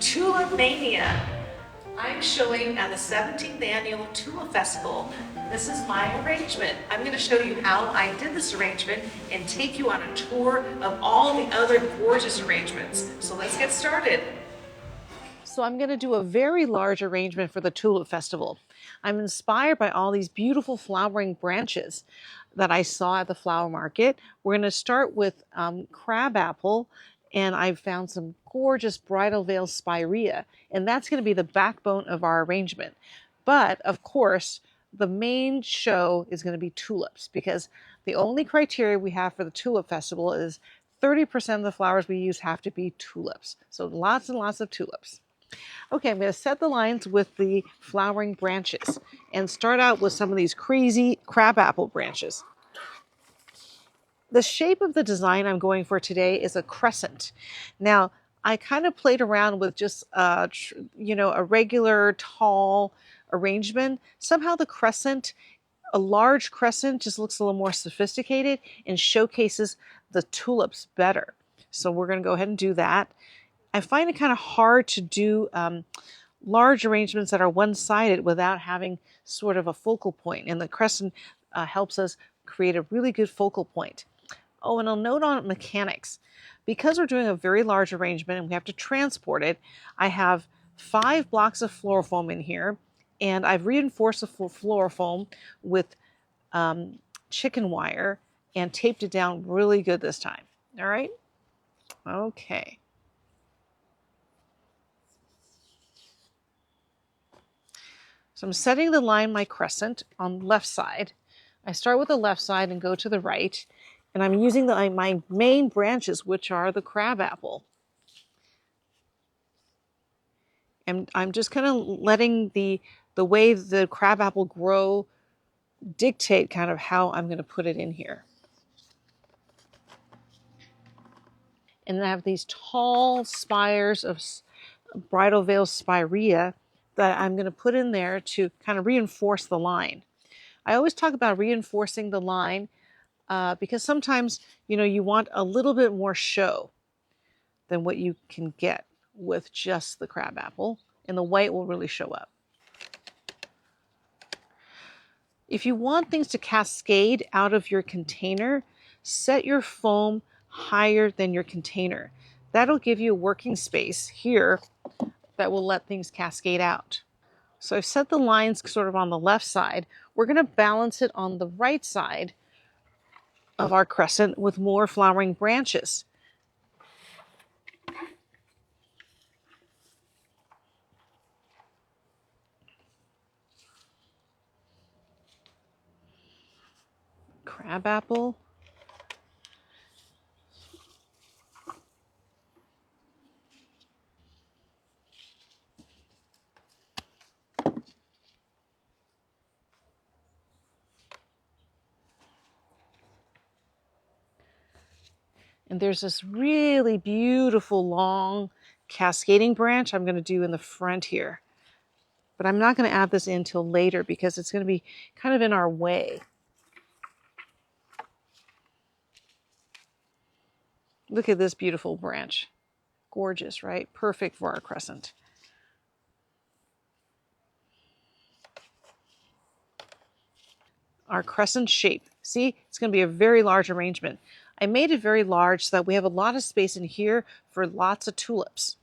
Tulip Mania. I'm showing at the 17th Annual Tulip Festival. This is my arrangement. I'm going to show you how I did this arrangement and take you on a tour of all the other gorgeous arrangements. So let's get started. So I'm going to do a very large arrangement for the Tulip Festival. I'm inspired by all these beautiful flowering branches that I saw at the flower market. We're going to start with crabapple, and I've found some gorgeous bridal veil spirea, and that's going to be the backbone of our arrangement. But of course, the main show is going to be tulips, because the only criteria we have for the Tulip Festival is 30% of the flowers we use have to be tulips. So lots and lots of tulips. Okay, I'm going to set the lines with the flowering branches and start out with some of these crazy crabapple branches. The shape of the design I'm going for today is a crescent. Now, I kind of played around with just a regular tall arrangement. Somehow the crescent, a large crescent, just looks a little more sophisticated and showcases the tulips better. So we're going to go ahead and do that. I find it kind of hard to do large arrangements that are one-sided without having sort of a focal point, and the crescent helps us create a really good focal point. Oh, and a note on mechanics. Because we're doing a very large arrangement and we have to transport it, I have 5 blocks of fluorofoam in here, and I've reinforced the fluorofoam with chicken wire and taped it down really good this time. All right? Okay. So I'm setting the line my crescent on the left side. I start with the left side and go to the right. And I'm using my main branches, which are the crabapple. And I'm just kind of letting the way the crabapple grow dictate kind of how I'm going to put it in here. And then I have these tall spires of bridal veil spirea that I'm going to put in there to kind of reinforce the line. I always talk about reinforcing the line because sometimes, you want a little bit more show than what you can get with just the crabapple, and the white will really show up. If you want things to cascade out of your container, set your foam higher than your container. That'll give you a working space here that will let things cascade out. So I've set the lines sort of on the left side. We're going to balance it on the right side of our crescent with more flowering branches. Crabapple. And there's this really beautiful long cascading branch I'm going to do in the front here. But I'm not going to add this in till later because it's going to be kind of in our way. Look at this beautiful branch. Gorgeous, right? Perfect for our crescent. Our crescent shape. See, it's going to be a very large arrangement. I made it very large so that we have a lot of space in here for lots of tulips.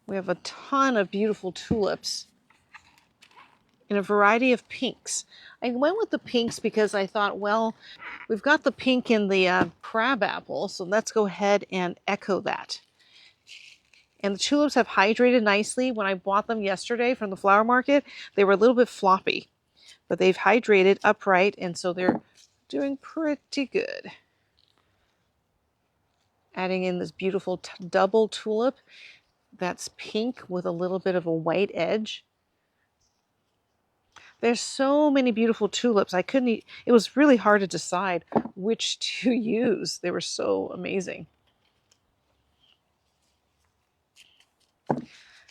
We have a ton of beautiful tulips in a variety of pinks. I went with the pinks because I thought, well, we've got the pink in the crabapple, so let's go ahead and echo that. And the tulips have hydrated nicely. When I bought them yesterday from the flower market, they were a little bit floppy, but they've hydrated upright, and so they're doing pretty good. Adding in this beautiful double tulip that's pink with a little bit of a white edge. There's so many beautiful tulips. It was really hard to decide which to use. They were so amazing.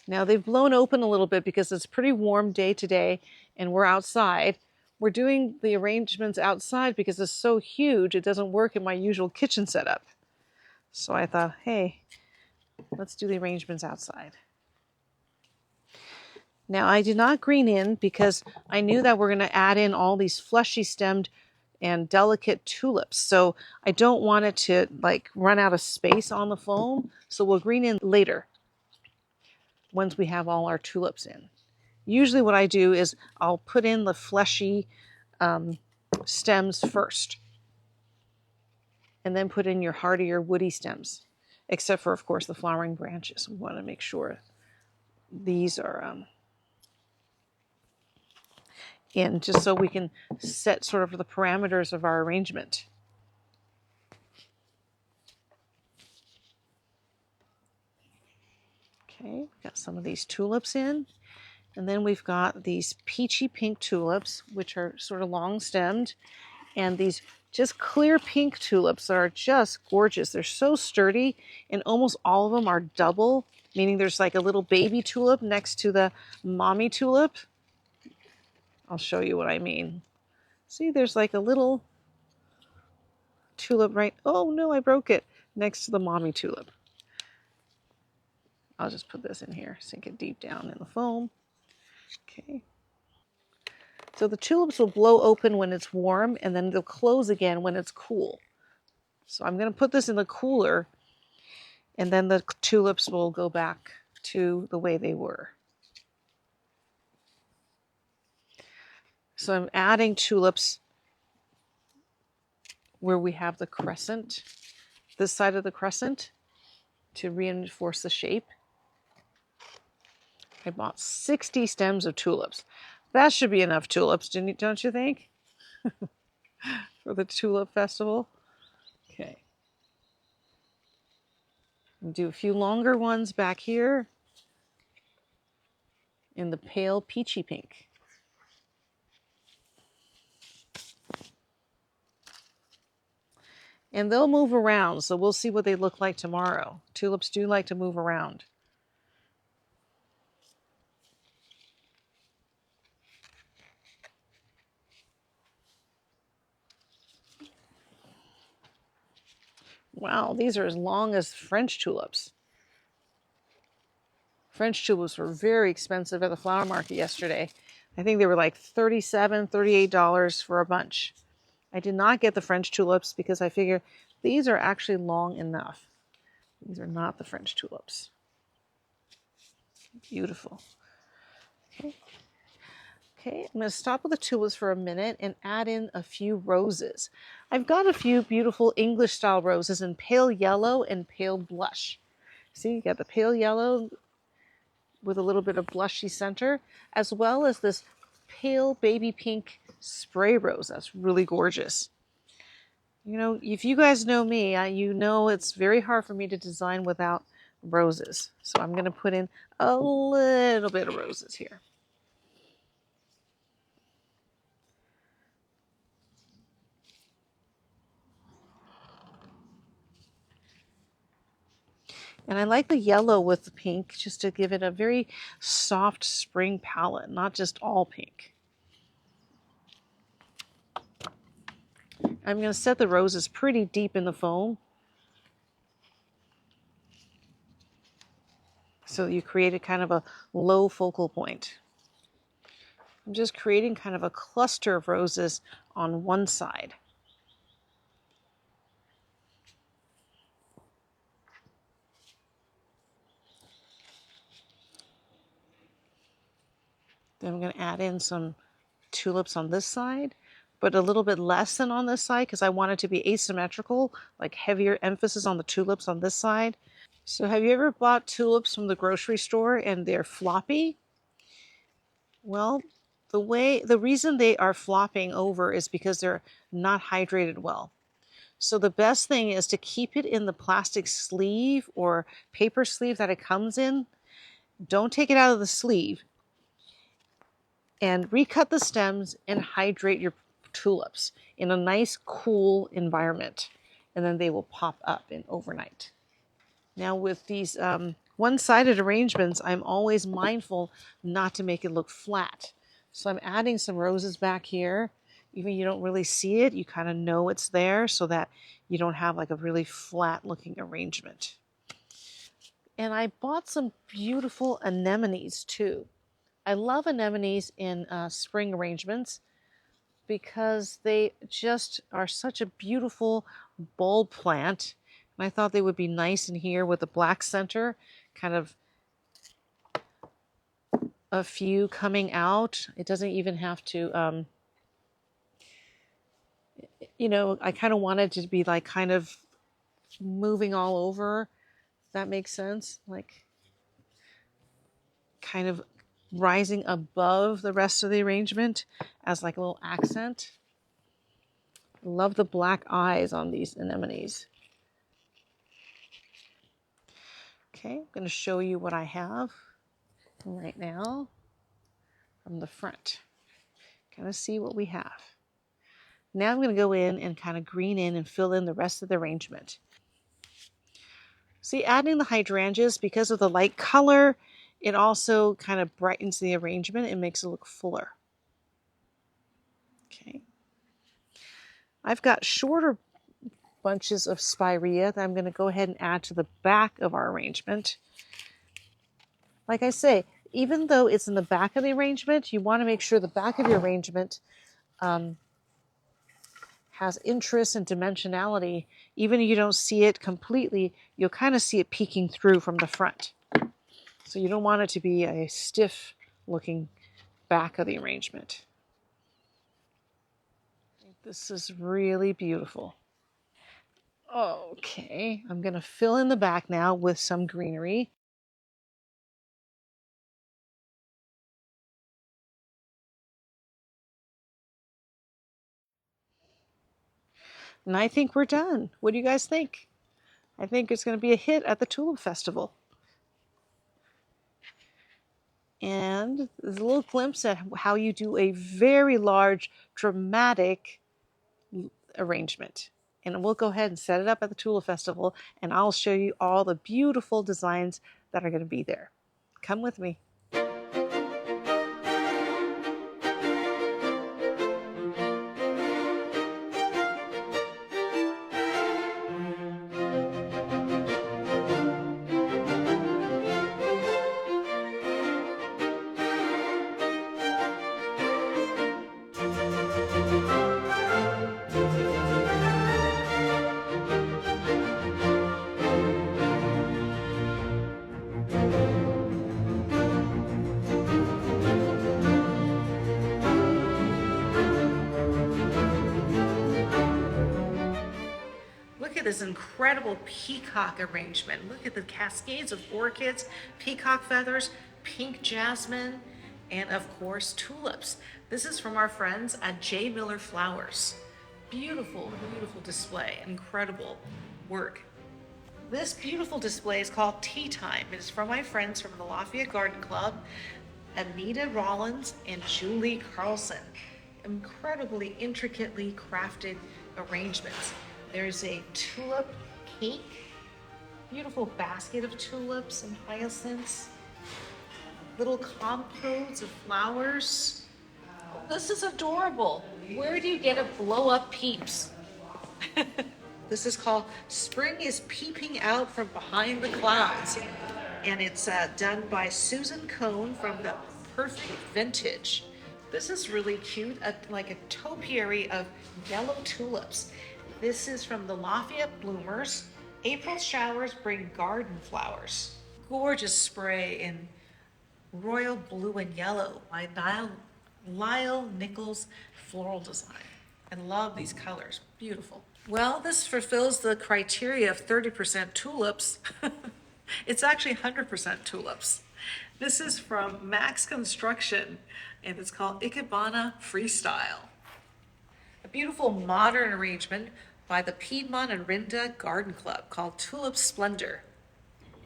Now they've blown open a little bit because it's a pretty warm day today and we're outside. We're doing the arrangements outside because it's so huge it doesn't work in my usual kitchen setup. So I thought, hey, let's do the arrangements outside. Now I did not green in because I knew that we're going to add in all these fleshy stemmed and delicate tulips. So I don't want it to like run out of space on the foam. So we'll green in later once we have all our tulips in. Usually what I do is I'll put in the fleshy stems first and then put in your hardier woody stems, except for, of course, the flowering branches. We want to make sure these are in, just so we can set sort of the parameters of our arrangement. Okay, got some of these tulips in. And then we've got these peachy pink tulips, which are sort of long stemmed. And these just clear pink tulips are just gorgeous. They're so sturdy, and almost all of them are double, meaning there's like a little baby tulip next to the mommy tulip. I'll show you what I mean. See, there's like a little tulip right, oh no, I broke it, next to the mommy tulip. I'll just put this in here, sink it deep down in the foam. Okay. So the tulips will blow open when it's warm, and then they'll close again when it's cool. So I'm going to put this in the cooler, and then the tulips will go back to the way they were. So I'm adding tulips where we have the crescent, this side of the crescent, to reinforce the shape. I bought 60 stems of tulips. That should be enough tulips, don't you think? For the Tulip Festival. Okay. I'll do a few longer ones back here in the pale peachy pink. And they'll move around, so we'll see what they look like tomorrow. Tulips do like to move around. Wow, these are as long as French tulips. French tulips were very expensive at the flower market yesterday. I think they were like $37, $38 for a bunch. I did not get the French tulips because I figure these are actually long enough. These are not the French tulips. Beautiful. Okay. Okay, I'm going to stop with the tulips for a minute and add in a few roses. I've got a few beautiful English style roses in pale yellow and pale blush. See, you got the pale yellow with a little bit of blushy center, as well as this pale baby pink spray rose. That's really gorgeous. You know, if you guys know me, you know it's very hard for me to design without roses. So I'm going to put in a little bit of roses here. And I like the yellow with the pink just to give it a very soft spring palette, not just all pink. I'm going to set the roses pretty deep in the foam, so you create a kind of a low focal point. I'm just creating kind of a cluster of roses on one side. Then I'm going to add in some tulips on this side, but a little bit less than on this side because I want it to be asymmetrical, like heavier emphasis on the tulips on this side. So have you ever bought tulips from the grocery store and they're floppy? Well, the reason they are flopping over is because they're not hydrated well. So the best thing is to keep it in the plastic sleeve or paper sleeve that it comes in. Don't take it out of the sleeve. And recut the stems and hydrate your tulips in a nice, cool environment. And then they will pop up in overnight. Now with these one-sided arrangements, I'm always mindful not to make it look flat. So I'm adding some roses back here. Even you don't really see it, you kind of know it's there so that you don't have like a really flat looking arrangement. And I bought some beautiful anemones too. I love anemones in spring arrangements because they just are such a beautiful bulb plant. And I thought they would be nice in here with a black center, kind of a few coming out. It doesn't even have to, I kind of wanted to be like kind of moving all over. If that makes sense. Like kind of rising above the rest of the arrangement as like a little accent. Love the black eyes on these anemones. Okay, I'm going to show you what I have right now from the front. Kind of see what we have. Now I'm going to go in and kind of green in and fill in the rest of the arrangement. See, adding the hydrangeas, because of the light color, it also kind of brightens the arrangement and makes it look fuller. Okay. I've got shorter bunches of spirea that I'm going to go ahead and add to the back of our arrangement. Like I say, even though it's in the back of the arrangement, you want to make sure the back of your arrangement has interest and dimensionality. Even if you don't see it completely, you'll kind of see it peeking through from the front. So you don't want it to be a stiff looking back of the arrangement. This is really beautiful. Okay, I'm going to fill in the back now with some greenery. And I think we're done. What do you guys think? I think it's going to be a hit at the Tulip Festival. And there's a little glimpse at how you do a very large, dramatic arrangement. And we'll go ahead and set it up at the Tulip Festival, and I'll show you all the beautiful designs that are going to be there. Come with me. Look at this incredible peacock arrangement. Look at the cascades of orchids, peacock feathers, pink jasmine, and of course tulips. This is from our friends at J. Miller Flowers. Beautiful, beautiful display. Incredible work. This beautiful display is called Tea Time. It is from my friends from the Lafayette Garden Club, Anita Rollins and Julie Carlson. Incredibly intricately crafted arrangements. There's a tulip cake, beautiful basket of tulips and hyacinths, little compotes of flowers. Oh, this is adorable. Where do you get a blow-up peeps? This is called Spring is Peeping Out from Behind the Clouds. And it's done by Susan Cohn from the Perfect Vintage. This is really cute, like a topiary of yellow tulips. This is from the Lafayette Bloomers. April showers bring garden flowers. Gorgeous spray in royal blue and yellow by Lyle Nichols Floral Design. I love these colors, beautiful. Well, this fulfills the criteria of 30% tulips. It's actually 100% tulips. This is from Max Construction, and it's called Ikebana Freestyle. A beautiful modern arrangement by the Piedmont and Rinda Garden Club called Tulip Splendor.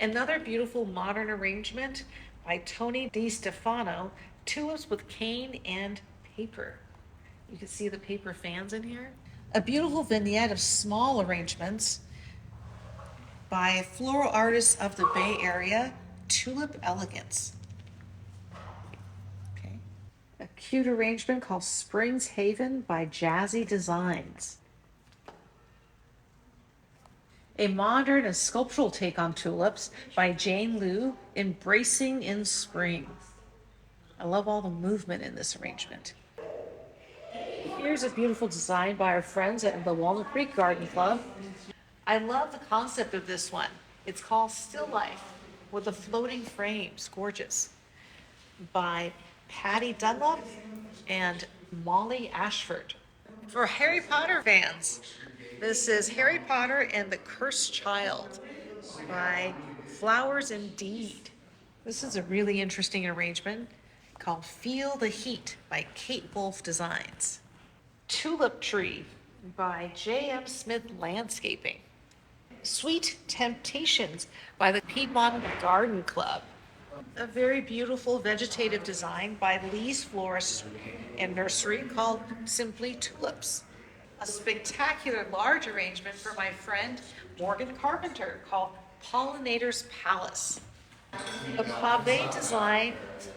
Another beautiful modern arrangement by Tony Di Stefano, tulips with cane and paper. You can see the paper fans in here. A beautiful vignette of small arrangements by floral artists of the Bay Area, Tulip Elegance. Okay. A cute arrangement called Springs Haven by Jazzy Designs. A modern and sculptural take on tulips by Jane Liu, Embracing in Spring. I love all the movement in this arrangement. Here's a beautiful design by our friends at the Walnut Creek Garden Club. I love the concept of this one. It's called Still Life with the floating frames, gorgeous, by Patty Dunlop and Molly Ashford. For Harry Potter fans, this is Harry Potter and the Cursed Child by Flowers Indeed. This is a really interesting arrangement called Feel the Heat by Kate Wolf Designs. Tulip Tree by J.M. Smith Landscaping. Sweet Temptations by the Piedmont Garden Club. A very beautiful vegetative design by Lee's Florist and Nursery called Simply Tulips. A spectacular large arrangement for my friend Morgan Carpenter called Pollinator's Palace. A pave design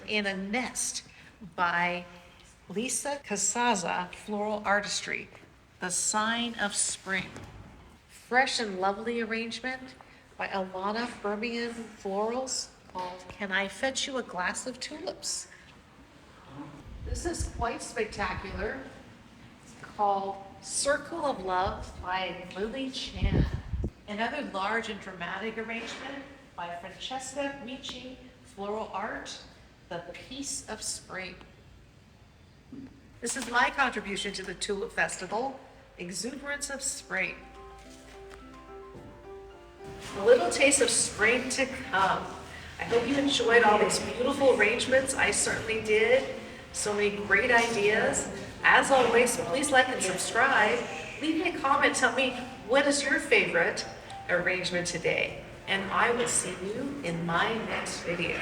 in a nest by Lisa Casaza Floral Artistry, The Sign of Spring. Fresh and Lovely arrangement by Alana Birmingham Florals called Can I Fetch You a Glass of Tulips? This is quite spectacular. It's called Circle of Love by Lily Chan. Another large and dramatic arrangement by Francesca Ricci Floral Art, The Peace of Spring. This is my contribution to the Tulip Festival, Exuberance of Spring. A little taste of spring to come. I hope you enjoyed all these beautiful arrangements. I certainly did. So many great ideas. As always, please like and subscribe. Leave me a comment. Tell me what is your favorite arrangement today. And I will see you in my next video.